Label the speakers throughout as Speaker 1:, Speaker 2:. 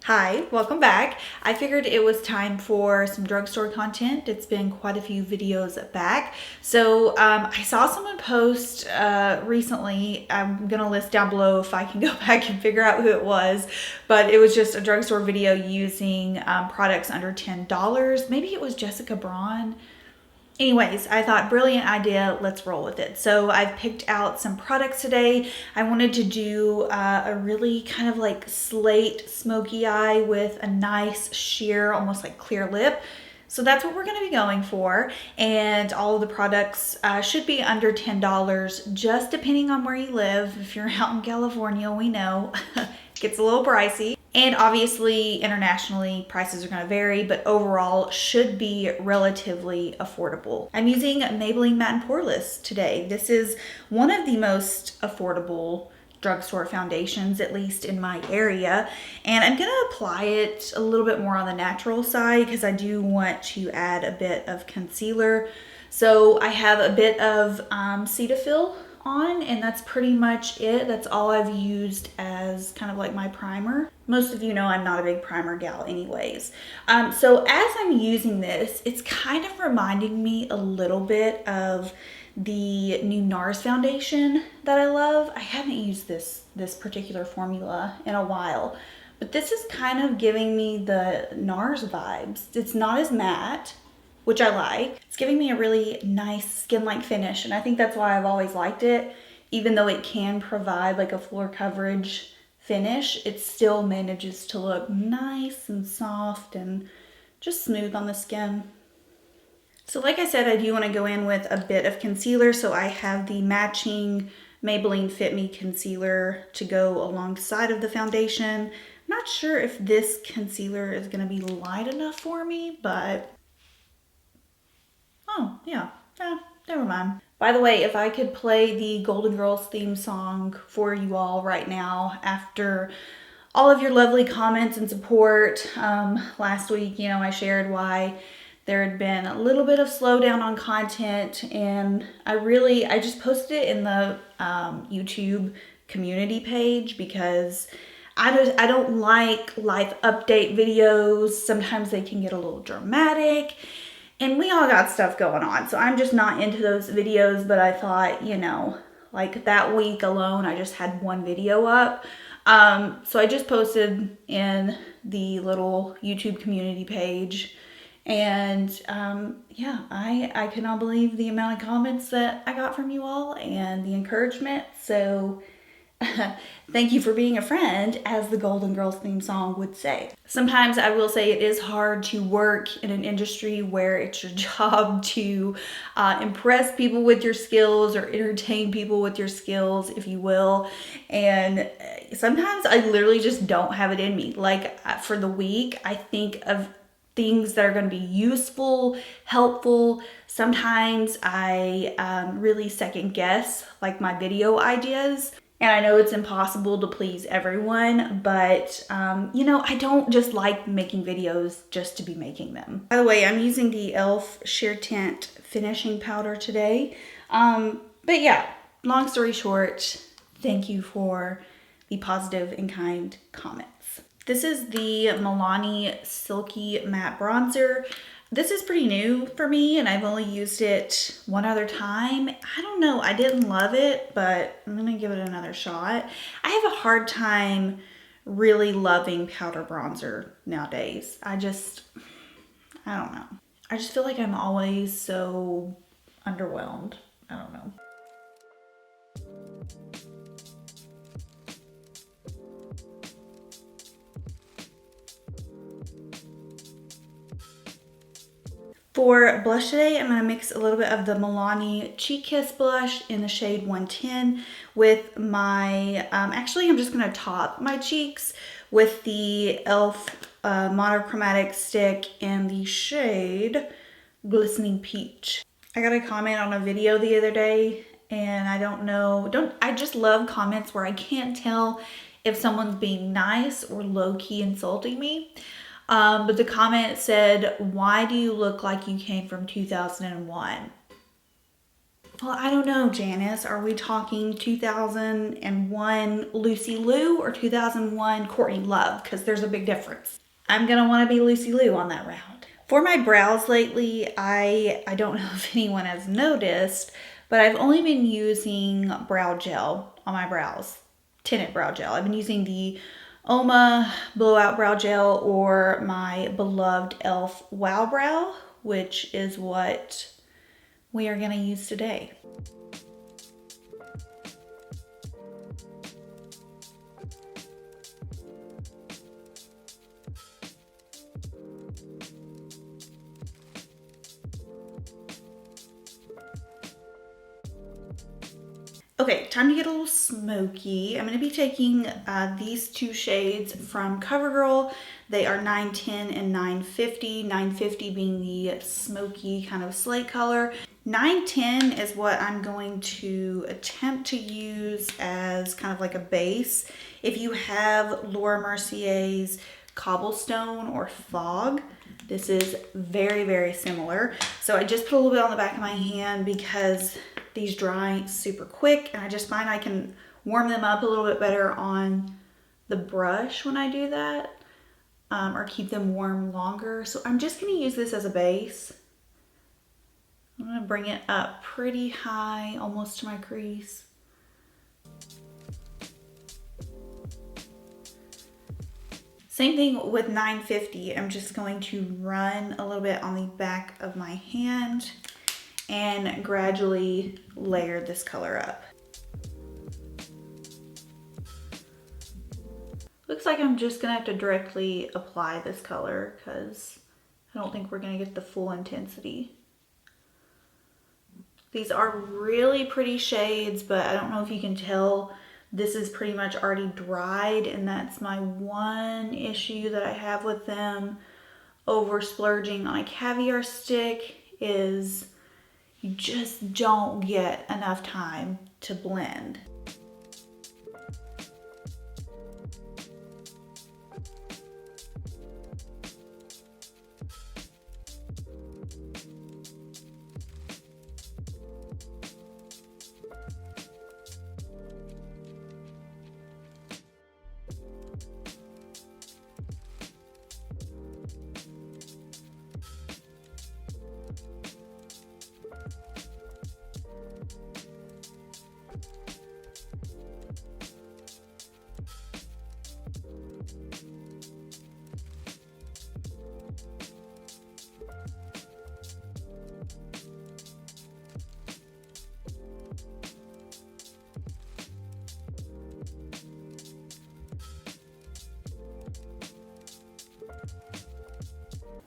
Speaker 1: Hi, welcome back. I figured it was time for some drugstore content. It's been quite a few videos back. So I saw someone post recently. I'm gonna list down below if I can go back and figure out who it was, but it was just a drugstore video using products under $10. Maybe it was Jessica Braun. Anyways, I thought brilliant idea, let's roll with it. So I've picked out some products today. I wanted to do a really kind of like slate smoky eye with a nice sheer, almost like clear lip. So that's what we're gonna be going for. And all of the products should be under $10, just depending on where you live. If you're out in California, we know it gets a little pricey. And obviously, internationally, prices are going to vary, but overall should be relatively affordable. I'm using Maybelline Matte and Poreless today. This is one of the most affordable drugstore foundations, at least in my area. And I'm going to apply it a little bit more on the natural side because I do want to add a bit of concealer. So I have a bit of Cetaphil on, and that's pretty much it. That's all I've used as kind of like my primer. Most of you know I'm not a big primer gal anyways. So as I'm using this, it's kind of reminding me a little bit of the new NARS foundation that I love. I haven't used this particular formula in a while, but this is kind of giving me the NARS vibes. It's not as matte, which I like. It's giving me a really nice skin-like finish, and I think that's why I've always liked it. Even though it can provide like a fuller coverage finish, it still manages to look nice and soft and just smooth on the skin. So like I said, I do want to go in with a bit of concealer, so I have the matching Maybelline Fit Me concealer to go alongside of the foundation. I'm not sure if this concealer is going to be light enough for me, but oh, yeah. Never mind. By the way, if I could play the Golden Girls theme song for you all right now after all of your lovely comments and support. Last week, you know, I shared why there had been a little bit of slowdown on content, and I just posted it in the YouTube community page because I don't like life update videos. Sometimes they can get a little dramatic. And we all got stuff going on, so I'm just not into those videos, but I thought, you know, like that week alone, I just had one video up. So I just posted in the little YouTube community page, and yeah, I cannot believe the amount of comments that I got from you all and the encouragement. So thank you for being a friend, as the Golden Girls theme song would say. Sometimes I will say it is hard to work in an industry where it's your job to impress people with your skills or entertain people with your skills, if you will. And sometimes I literally just don't have it in me. Like for the week, I think of things that are going to be useful, helpful. Sometimes I really second guess like my video ideas. And I know it's impossible to please everyone, but you know, I don't just like making videos just to be making them. By the way, I'm using the e.l.f. Sheer Tint finishing powder today. But yeah, long story short, thank you for the positive and kind comments. This is the Milani Silky Matte Bronzer. This is pretty new for me, and I've only used it one other time. I don't know, I didn't love it, but I'm gonna give it another shot. I have a hard time really loving powder bronzer nowadays. I don't know. I just feel like I'm always so underwhelmed. I don't know. For blush today, I'm going to mix a little bit of the Milani Cheek Kiss blush in the shade 110 with my, actually I'm just going to top my cheeks with the e.l.f. Monochromatic stick in the shade Glistening Peach. I got a comment on a video the other day, and I just love comments where I can't tell if someone's being nice or low-key insulting me. But the comment said, "Why do you look like you came from 2001? Well, I don't know, Janice. Are we talking 2001 Lucy Liu or 2001 Courtney Love? Because there's a big difference. I'm going to want to be Lucy Liu on that round. For my brows lately, I don't know if anyone has noticed, but I've only been using brow gel on my brows. Tinted brow gel. I've been using the Oma Blowout Brow Gel or my beloved e.l.f. Wow Brow, which is what we are going to use today. Okay, time to get a little smoky. I'm going to be taking these two shades from Covergirl. They are 910 and 950. 950 being the smoky kind of slate color. 910 is what I'm going to attempt to use as kind of like a base. If you have Laura Mercier's Cobblestone or Fog, this is very, very similar. So I just put a little bit on the back of my hand because these dry super quick, and I just find I can warm them up a little bit better on the brush when I do that, or keep them warm longer. So I'm just going to use this as a base. I'm going to bring it up pretty high, almost to my crease. Same thing with 950. I'm just going to run a little bit on the back of my hand and gradually layer this color up. Looks like I'm just gonna have to directly apply this color because I don't think we're gonna get the full intensity. These are really pretty shades, but I don't know if you can tell, this is pretty much already dried, and that's my one issue that I have with them over splurging on a caviar stick is you just don't get enough time to blend.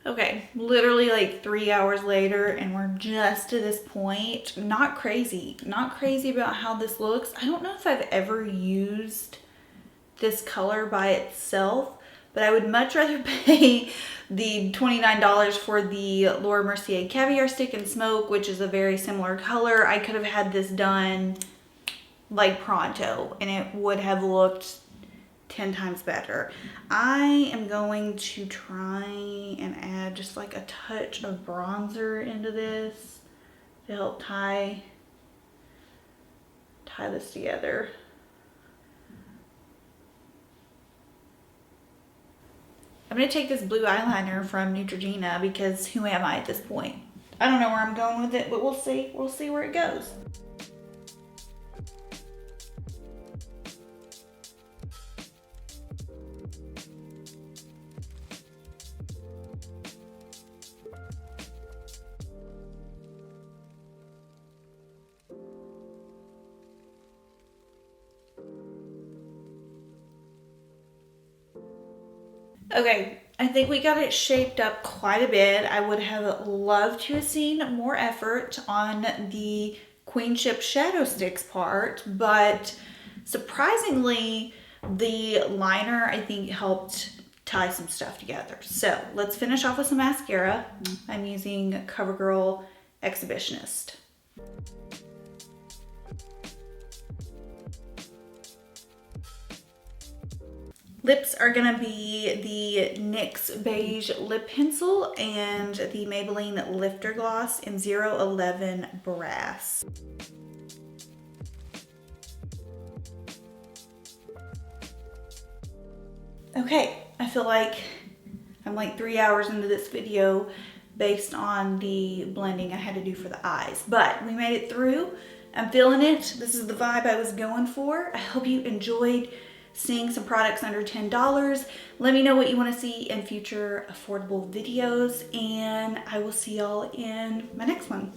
Speaker 1: Okay, literally like 3 hours later, and we're just to this point. Not crazy about how this looks. I don't know if I've ever used this color by itself, but I would much rather pay the $29 for the Laura Mercier Caviar Stick and Smoke, which is a very similar color. I could have had this done like pronto and it would have looked 10 times better. I am going to try and add just like a touch of bronzer into this to help tie this together. I'm going to take this blue eyeliner from Neutrogena because who am I at this point? I don't know where I'm going with it, but we'll see. We'll see where it goes. Okay, I think we got it shaped up quite a bit. I would have loved to have seen more effort on the Queenship shadow sticks part, but surprisingly, the liner I think helped tie some stuff together. So let's finish off with some mascara. I'm using Covergirl Exhibitionist. Lips are gonna be the NYX Beige Lip Pencil and the Maybelline Lifter Gloss in 011 Brass. Okay, I feel like I'm like 3 hours into this video based on the blending I had to do for the eyes, but we made it through. I'm feeling it. This is the vibe I was going for. I hope you enjoyed seeing some products under $10. Let me know what you want to see in future affordable videos, and I will see y'all in my next one.